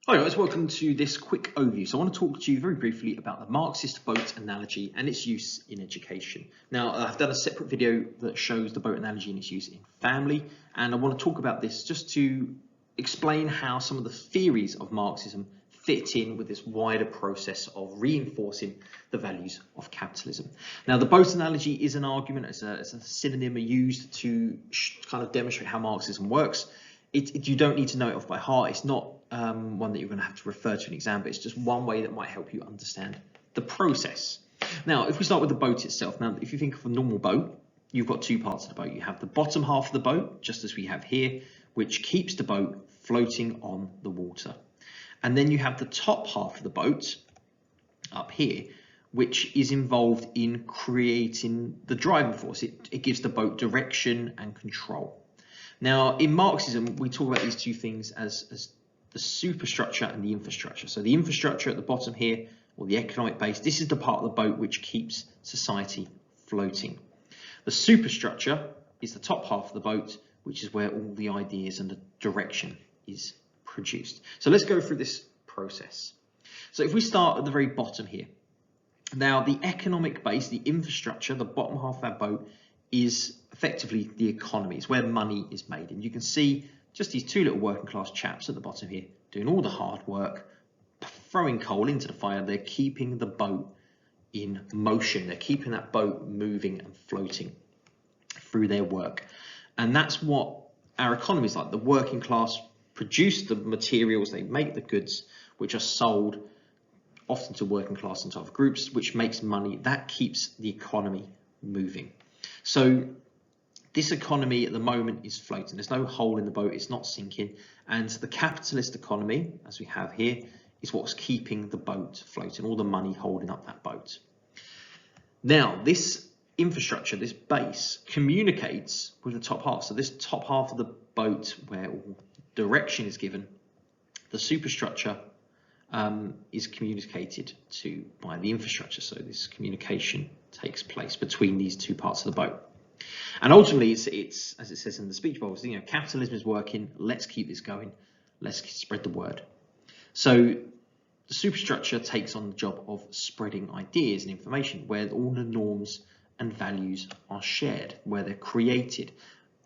Hi guys, welcome to this quick overview. So I want to talk to you very briefly about the Marxist boat analogy and its use in education. Now, I've done a separate video that shows the boat analogy and its use in family, and I want to talk about this just to explain how some of the theories of Marxism fit in with this wider process of reinforcing the values of capitalism. Now, the boat analogy is an argument, as a synonym used to kind of demonstrate how Marxism works. You don't need to know it off by heart. It's not one that you're going to have to refer to an exam, but it's just one way that might help you understand the process. Now, if we start with the boat itself, now if you think of a normal boat, you've got two parts of the boat. You have the bottom half of the boat, just as we have here, which keeps the boat floating on the water. And then you have the top half of the boat up here, which is involved in creating the driving force. It gives the boat direction and control. Now, in Marxism, we talk about these two things as the superstructure and the infrastructure. So the infrastructure at the bottom here, or the economic base, this is the part of the boat which keeps society floating. The superstructure is the top half of the boat, which is where all the ideas and the direction is produced. So let's go through this process. So if we start at the very bottom here, now the economic base, the infrastructure, the bottom half of our boat, is effectively the economy. It's where money is made. And you can see just these two little working class chaps at the bottom here doing all the hard work, throwing coal into the fire. They're keeping the boat in motion. They're keeping that boat moving and floating through their work. And that's what our economy is like. The working class produce the materials, they make the goods, which are sold often to working class and other groups, which makes money. That keeps the economy moving. So this economy at the moment is floating. There's no hole in the boat. It's not sinking. And the capitalist economy, as we have here, is what's keeping the boat floating, all the money holding up that boat. Now, this infrastructure, this base, communicates with the top half. So this top half of the boat, where all direction is given, the superstructure is communicated to by the infrastructure. So this communication takes place between these two parts of the boat. And ultimately, it's as it says in the speech bubbles, capitalism is working. Let's keep this going. Let's spread the word. So the superstructure takes on the job of spreading ideas and information, where all the norms and values are shared, where they're created.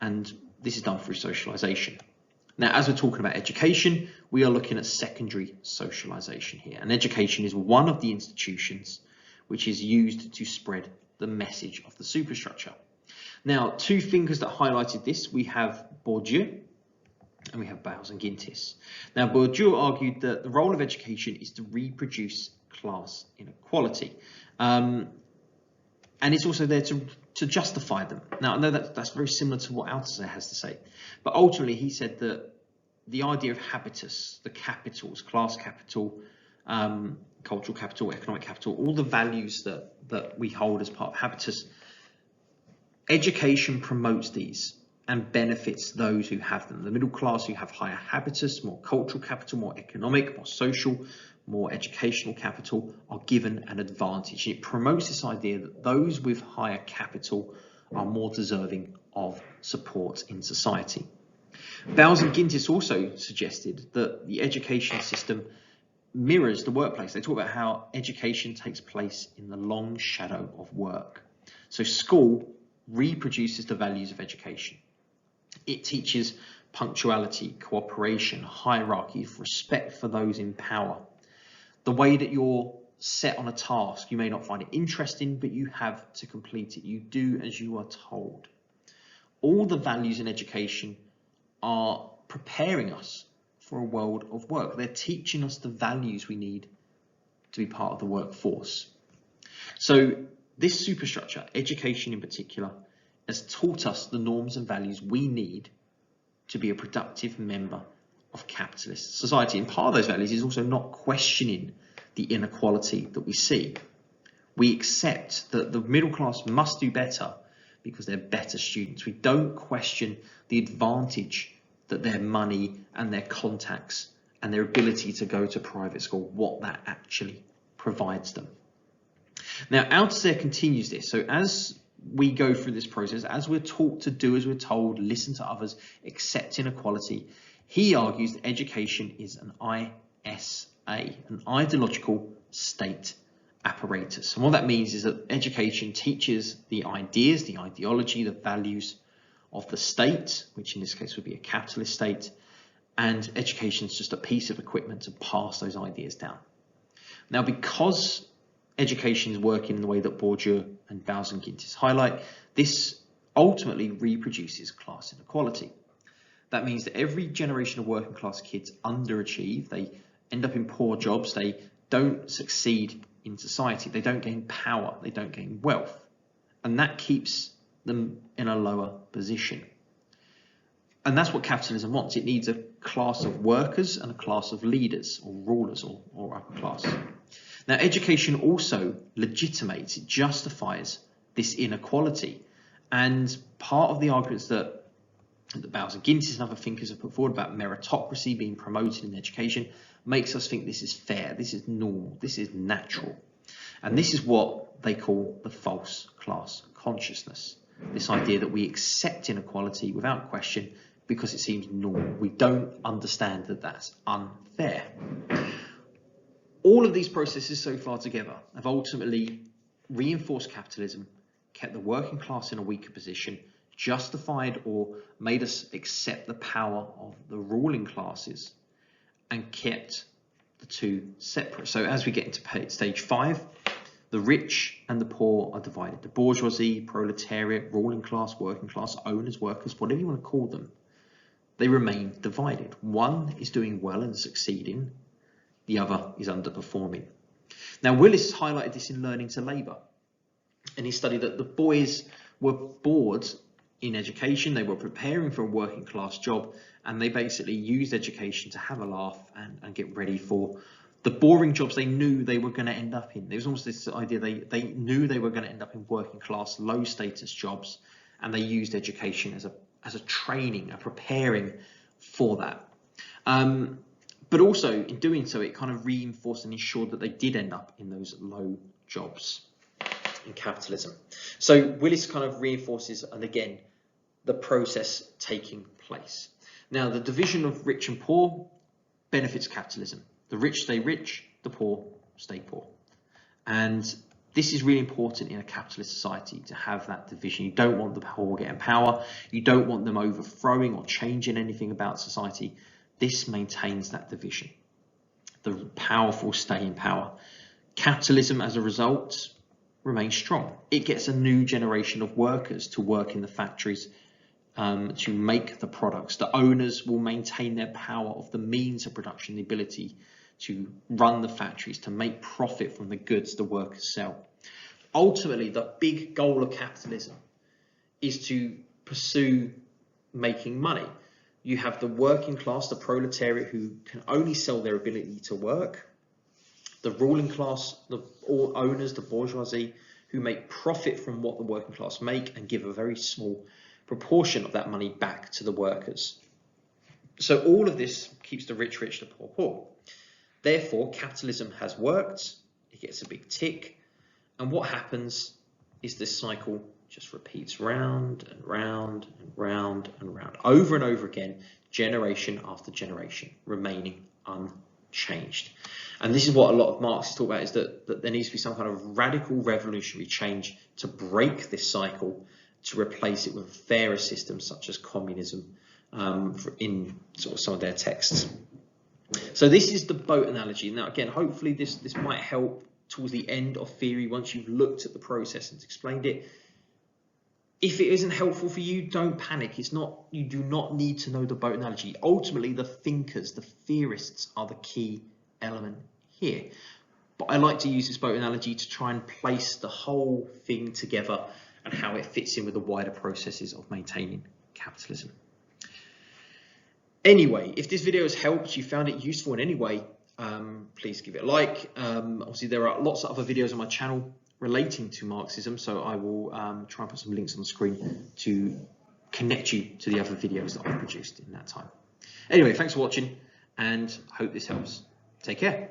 And this is done through socialization. Now, as we're talking about education, we are looking at secondary socialization here. And education is one of the institutions which is used to spread the message of the superstructure. Now, two thinkers that highlighted this, we have Bourdieu and we have Bowles and Gintis. Now, Bourdieu argued that the role of education is to reproduce class inequality. And it's also there to justify them. Now, I know that's very similar to what Althusser has to say. But ultimately, he said that the idea of habitus, the capitals, class capital, cultural capital, economic capital, all the values that we hold as part of habitus, education promotes these and benefits those who have them. The middle class who have higher habitus, more cultural capital, more economic, more social, more educational capital are given an advantage. It promotes this idea that those with higher capital are more deserving of support in society. Bowles and Gintis also suggested that the education system mirrors the workplace. They talk about how education takes place in the long shadow of work. So school reproduces the values of education. It teaches punctuality, cooperation, hierarchy, respect for those in power. The way that you're set on a task, you may not find it interesting, but you have to complete it. You do as you are told. All the values in education are preparing us for a world of work. They're teaching us the values we need to be part of the workforce. So this superstructure, education in particular, has taught us the norms and values we need to be a productive member of capitalist society. And part of those values is also not questioning the inequality that we see. We accept that the middle class must do better because they're better students. We don't question the advantage that their money and their contacts and their ability to go to private school, what that actually provides them. Now, Althusser continues this. So as we go through this process, as we're taught to do as we're told, listen to others, accept inequality, he argues that education is an I an ideological state apparatus. And what that means is that education teaches the ideas, the ideology, the values of the state, which in this case would be a capitalist state, and education is just a piece of equipment to pass those ideas down. Now, because education is working in the way that Bourdieu and Bauer-Gintis highlight, this ultimately reproduces class inequality. That means that every generation of working class kids underachieve, they end up in poor jobs, they don't succeed in society, they don't gain power, they don't gain wealth, and that keeps them in a lower position. And that's what capitalism wants. It needs a class of workers and a class of leaders or rulers or upper class. Now, education also legitimates, it justifies this inequality. And part of the arguments that Bauer-Gintis and other thinkers have put forward about meritocracy being promoted in education makes us think this is fair, this is normal, this is natural. And this is what they call the false class consciousness. This idea that we accept inequality without question because it seems normal. We don't understand that that's unfair. All of these processes so far together have ultimately reinforced capitalism, kept the working class in a weaker position, justified or made us accept the power of the ruling classes, and kept the two separate. So as we get into stage 5, the rich and the poor are divided. The bourgeoisie, proletariat, ruling class, working class, owners, workers, whatever you want to call them, they remain divided. One is doing well and succeeding, the other is underperforming. Now, Willis highlighted this in Learning to Labour, and he studied that the boys were bored in education, they were preparing for a working class job, and they basically used education to have a laugh and get ready for the boring jobs they knew they were going to end up in. There was almost this idea they knew they were going to end up in working class, low status jobs, and they used education as a training, a preparing for that. But also in doing so, it kind of reinforced and ensured that they did end up in those low jobs in capitalism. So Willis kind of reinforces, and again, the process taking place. Now, the division of rich and poor benefits capitalism. The rich stay rich, the poor stay poor. And this is really important in a capitalist society, to have that division. You don't want the poor getting power. You don't want them overthrowing or changing anything about society. This maintains that division. The powerful stay in power. Capitalism, as a result, remains strong. It gets a new generation of workers to work in the factories to make the products. The owners will maintain their power of the means of production, the ability to run the factories, to make profit from the goods the workers sell. Ultimately, the big goal of capitalism is to pursue making money. You have the working class, the proletariat, who can only sell their ability to work. The ruling class, the owners, the bourgeoisie, who make profit from what the working class make and give a very small proportion of that money back to the workers. So all of this keeps the rich rich, the poor poor. Therefore, capitalism has worked, it gets a big tick, and what happens is this cycle just repeats round and round and round and round, over and over again, generation after generation, remaining unchanged. And this is what a lot of Marxists talk about, is that there needs to be some kind of radical revolutionary change to break this cycle, to replace it with a fairer system such as communism, in sort of some of their texts. So this is the boat analogy. Now, again, hopefully this might help towards the end of theory once you've looked at the process and explained it. If it isn't helpful for you, don't panic. It's not, you do not need to know the boat analogy. Ultimately, the thinkers, the theorists are the key element here. But I like to use this boat analogy to try and place the whole thing together and how it fits in with the wider processes of maintaining capitalism. Anyway, if this video has helped, you found it useful in any way, please give it a like. Obviously, there are lots of other videos on my channel relating to Marxism, so I will try and put some links on the screen to connect you to the other videos that I've produced in that time. Anyway, thanks for watching, and hope this helps. Take care.